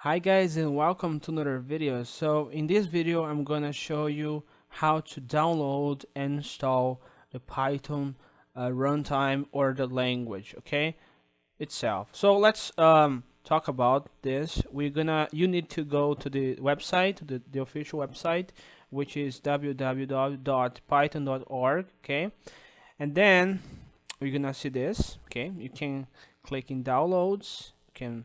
Hi guys and welcome to another video. So in this video I'm gonna show you how to download and install the Python runtime or the language, okay, itself. So let's talk about this. You need to go to the website, the official website, which is www.python.org, okay, and then you're gonna see this. Okay, you can click in downloads, you can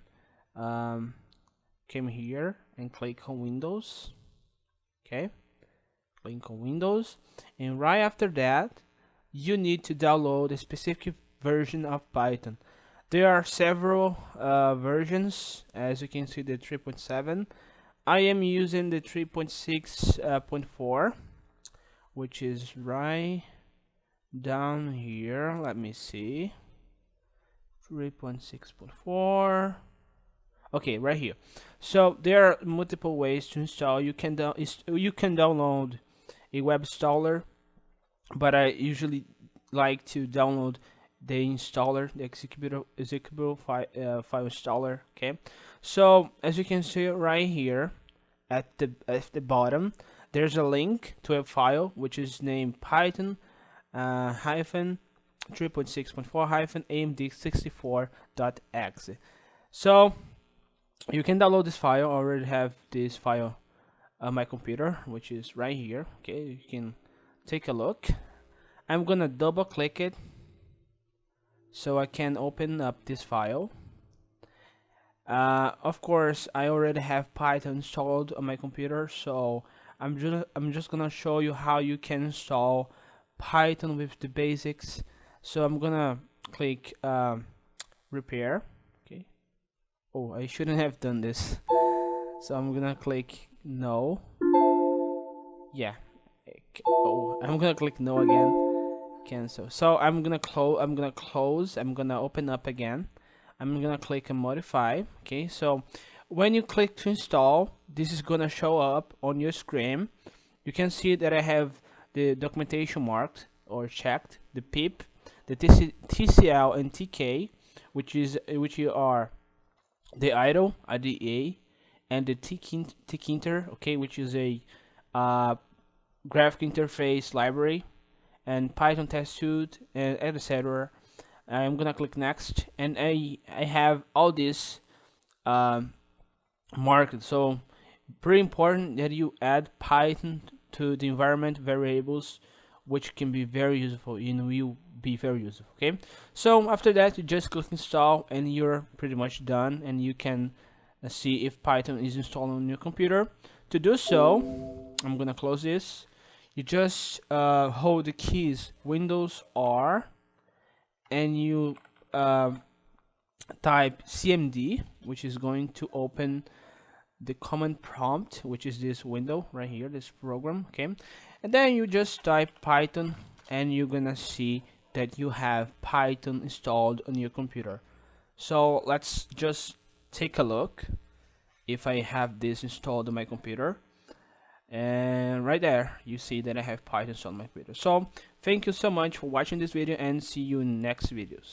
come here and click on Windows. Okay, click on Windows, and right after that you need to download a specific version of Python. There are several versions, as you can see, the 3.7. I am using the 3.6.4, which is right down here. Let me see, 3.6.4. Okay, right here. So there are multiple ways to install. You can download a web installer, but I usually like to download the installer, the executable file installer. Okay, so as you can see right here at the bottom, there's a link to a file which is named Python hyphen 3.6.4 hyphen amd64.exe. So you can download this file. I already have this file on my computer, which is right here. Okay, you can take a look. I'm gonna double click it so I can open up this file. Of course, I already have Python installed on my computer, so I'm just gonna show you how you can install Python with the basics. So I'm gonna click repair. Oh, I shouldn't have done this. So I'm gonna click no. Yeah. Oh, I'm gonna click no again. Cancel. So I'm gonna close. I'm gonna open up again. I'm gonna click and modify. Okay. So when you click to install, this is gonna show up on your screen. You can see that I have the documentation marked or checked, the pip, the TCL and TK, which are the idle IDE, and the tkinter, okay, which is a graphic interface library, and Python test suite, and etc. I'm gonna click next, and I have all this marked. So pretty important that you add Python to the environment variables, which can be very useful and will be very useful. Okay, so after that you just click install and you're pretty much done, and you can see if Python is installed on your computer. To do so, I'm gonna close this. You just hold the keys Windows R, and you type cmd, which is going to open the command prompt, which is this window right here, this program. Okay, and then you just type Python, and you're gonna see that you have Python installed on your computer. So let's just take a look if I have this installed on my computer, and right there you see that I have Python installed on my computer. So thank you so much for watching this video, and see you in next videos.